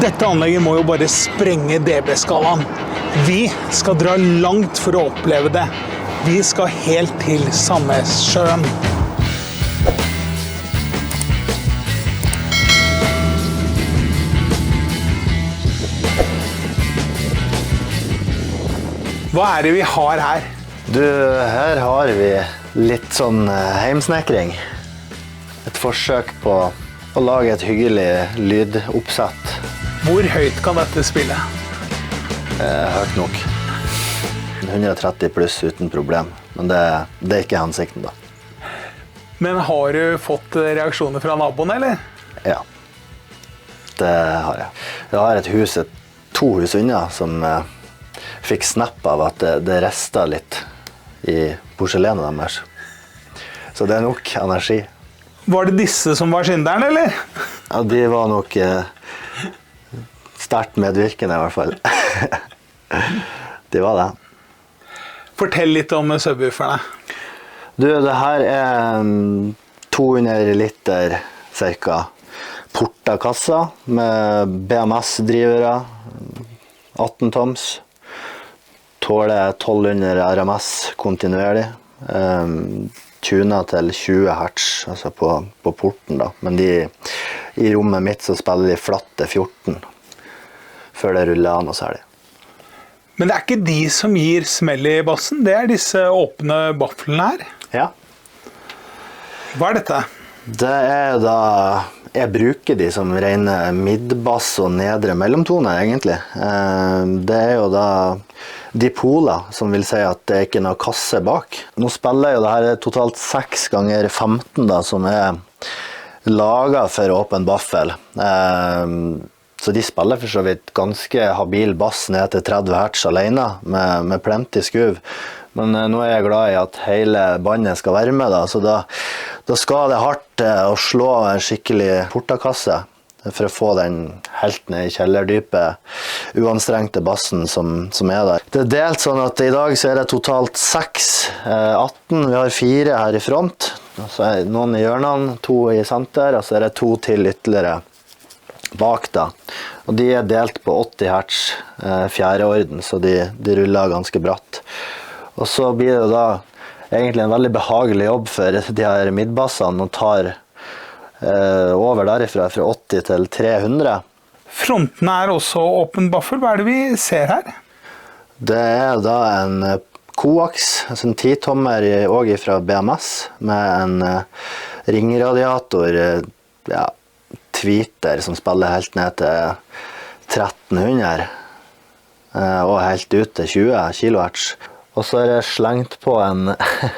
Dette anlegget må jo bare sprenge dB-skalaen. Vi skal dra langt for å oppleve det. Vi skal helt til Sandnessjøen. Hva er det vi har her? Du, her har vi litt sånn heimsnekring. Et forsøk på å lage et hyggelig lydoppsett. Hvor høyt kan dette spille? Høyt nok. 130 pluss uten problem. Men det er ikke hensikten da. Men har du fått reaksjoner fra naboen, eller? Ja, det har jeg. Jeg har et hus, 2 hus unna, som fikk snap av at det restet litt i porselenet deres. Så det er nok energi. Var det disse som var synderen, eller? Ja, de var nok sterkt medvirkende i hvert fall. De var det. Fortell litt om subwooferne. Du, det her er 200 liter cirka porta kassa med BMS-drivere, 18 toms. Tåler 1200 RMS kontinuerlig. Tunet til 20 hertz, altså på porten da. Men i rommet mitt så spiller de flatte 14 før det ruller an og så er det. Men det er ikke de som gir smell i bassen, det er disse åpne bafflene her. Ja. Hva er dette? Det er da, jeg bruker de som rene midbass og nedre mellomtone egentlig. Det er jo da dipoler, som vil si at det er ikke noe kasse bak. Nå spiller jo det her totalt 6 ganger 15 da, som er laget for åpen baffel. Så de spiller for så vidt ganske habil bass ned til 30 hertz alene, med plenty skuv. Men nå er jeg glad i at hele bandet skal være med, da, så da skal det hardt å slå en skikkelig portakasse for å få den helt ned i kjellerdype, uanstrengte bassen som er der. Det er delt sånn at i dag så er det totalt 6, 18, vi har 4 her i front, så er noen i hjørnene, 2 i senter, og så er det 2 til ytterligere bak da. Og de er delt på 80 hertz, 4. orden, så de ruller ganske bratt. Og så blir det da egentlig en veldig behagelig jobb for de her midbassene og tar over derifra fra 80 til 300. Frontene er også åpen baffel. Hva er det vi ser her? Det er da en koaks, altså en 10-tommer også fra BMS, med en ringradiator, ja, tweeter som spiller helt ned til 1300 og helt ut til 20 kHz. Og så er det slengt på en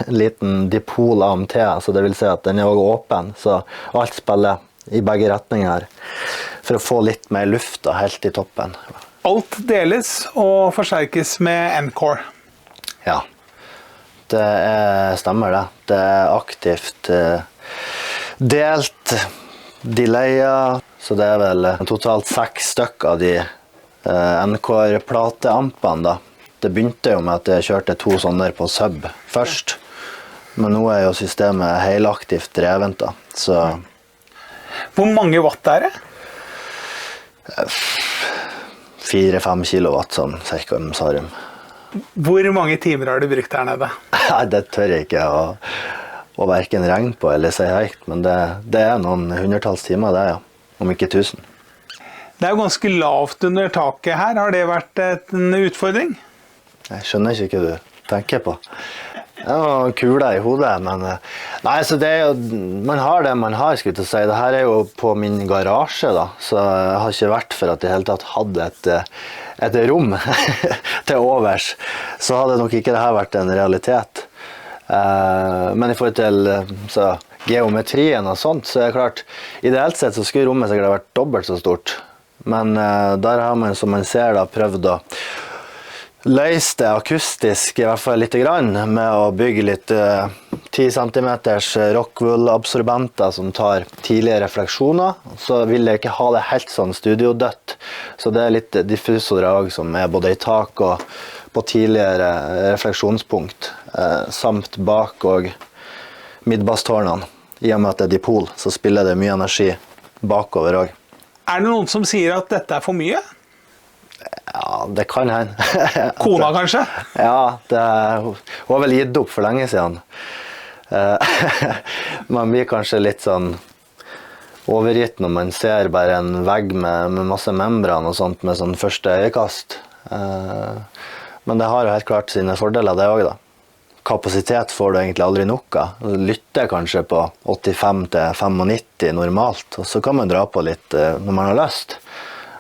liten dipol AMT, så det vil si at den er også åpen, så alt spiller i begge retninger her, for å få litt mer luft da, helt i toppen. Alt deles og forsterkes med Encore. Ja, det stemmer det. Det er aktivt delt, delayer, så det er vel totalt 6 stykker av de Encore-plateampene da. Det begynte jo med at jeg kjørte 2 sånne på sub først, men nå er jo systemet helaktivt drevent da, så... Hvor mange watt er det? 4-5 kilowatt sånn, cirka med Sarum. Hvor mange timer har du brukt her nede? Nei, det tør jeg ikke å hverken regne på eller si høyt, men det er noen hundretalls timer det, ja, om ikke 1000. Det er jo ganske lavt under taket her. Har det vært en utfordring? Jeg skjønner ikke hva du tenker på. Det er noen kuler i hodet, men... Nei, så det er jo... Man har det man har, skulle jeg si. Dette er jo på min garasje, da. Så jeg har ikke vært for at jeg helt tatt hadde et rom til overs. Så hadde nok ikke dette vært en realitet. Men i forhold til geometrien og sånt, så er det klart... Ideelt sett så skulle rommet sikkert vært dobbelt så stort. Men der har man, som man ser, da, prøvd å løse det akustisk i hvert fall litt grann, med å bygge litt 10 cm rockwool-absorbenter som tar tidlige refleksjoner. Så vil jeg ikke ha det helt sånn studiodødt. Så det er litt diffusorer som er både i tak og på tidligere refleksjonspunkt, samt bak og midbasstårnene. I og med at det er dipol, så spiller det mye energi bakover også. Er det noen som sier at dette for mye? Ja, det kan hende. Kona kanskje? Ja, hun har vel gitt opp for lenge siden. Man blir kanskje litt sånn overgitt når man ser bare en vegg med masse membran og sånt med sånn første øyekast. Men det har jo helt klart sine fordeler det også da. Kapasitet får du egentlig aldri nok av. Du lytter kanskje på 85 til 95 normalt, og så kan man dra på litt når man har lyst.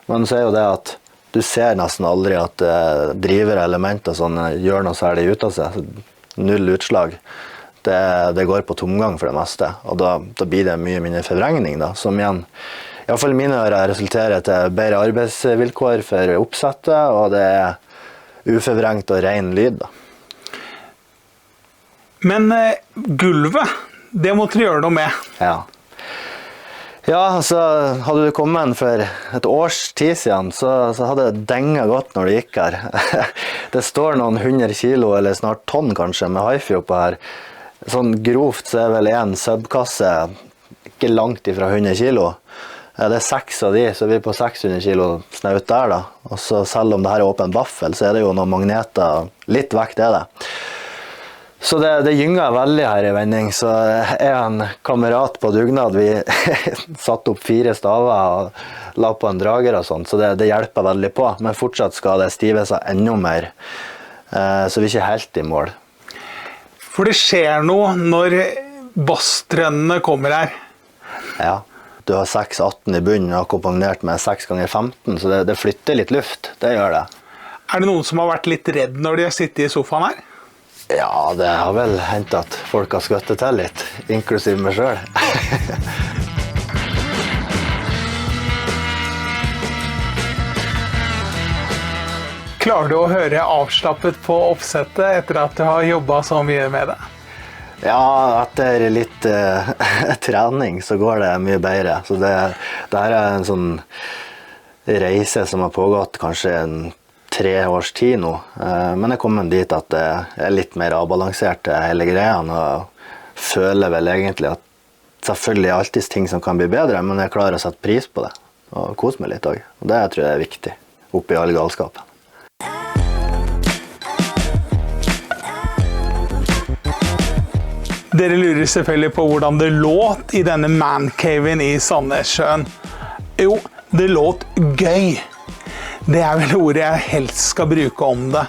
Men så er jo det at du ser nesten aldri at driver elementer sånn, gjør noe særlig ut av seg. Null utslag. Det går på tomgang for det meste, og da blir det mye mindre forvrengning da, som igjen, i hvert fall mine ører, resulterer til bedre arbeidsvilkår for oppsettet, og det er uforvrengt og ren lyd da. Men gulvet, det måtte du gjøre noe med. Ja, så hadde du kommet inn for et års tid siden, så hadde det denget godt når du gikk her. Det står noen 100 kilo, eller snart tonn kanskje, med hifi oppe her. Sånn grovt så er vel en subkasse ikke langt ifra 100 kilo. Det er 6 av de, så vi er på 600 kilo snaut der da. Og så selv om det her er åpen baffel, så er det jo noen magneter, litt vekt er det. Så det gynger veldig her i vending, så jeg er en kamerat på dugnad. Vi satt opp 4 staver og la på en drager og sånt, så det hjelper veldig på. Men fortsatt skal det stive seg enda mer, så vi er ikke helt i mål. For det skjer noe når bassstrønnene kommer her. Ja, du har 6-18 i bunnen akkompagnert med 6x15, så det flytter litt luft, det gjør det. Er det noen som har vært litt redd når de har sittet i sofaen her? Ja, det har vel hendt at folk har skvettet til litt, inklusiv meg selv. Klarer du å høre avslappet på oppsettet etter at du har jobbet så mye med det? Ja, etter litt trening så går det mye bedre. Så det her er en sånn reise som har pågått kanskje 3 års tid nå. Men jeg kommer dit at det er litt mer avbalansert hele greien, og føler vel egentlig at selvfølgelig er alltid ting som kan bli bedre, men jeg klarer å sette pris på det, og kose meg litt også. Og det tror jeg er viktig, oppi all galskapen. Dere lurer selvfølgelig på hvordan det låt i denne mancaven i Sandnessjøen. Jo, det låt gøy. Det er vel ordet jeg helst skal bruke om det.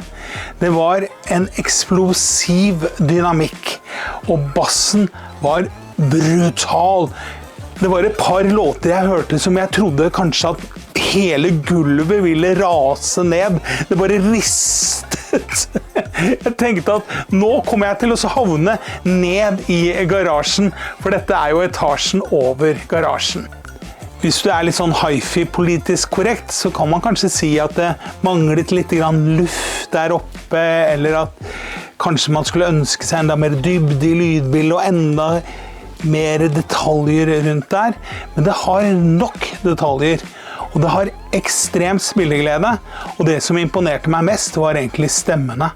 Det var en eksplosiv dynamikk, og bassen var brutal. Det var et par låter jeg hørte som jeg trodde kanskje at hele gulvet ville rase ned. Det bare ristet. Jeg tenkte at nå kommer jeg til å havne ned i garasjen, for dette er jo etasjen over garasjen. Hvis du er litt sånn hifi-politisk korrekt, så kan man kanskje si at det manglet litt luft der oppe, eller at kanskje man skulle ønske seg enda mer dybde i lydbildet og enda mer detaljer rundt der. Men det har nok detaljer, og det har ekstremt spilleglede, og det som imponerte meg mest var egentlig stemmene.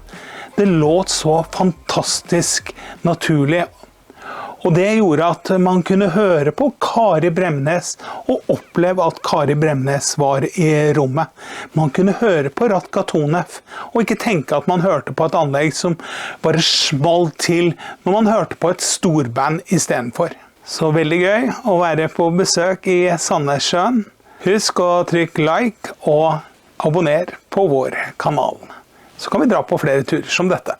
Det låt så fantastisk naturlig, og det gjorde at man kunne høre på Kari Bremnes og oppleve at Kari Bremnes var i rommet. Man kunne høre på Ratka Tonef og ikke tenke at man hørte på et anlegg som bare smalt til når man hørte på et storband i stedet for. Så veldig gøy å være på besøk i Sandnessjøen. Husk å trykke like og abonner på vår kanal. Så kan vi dra på flere turer som dette.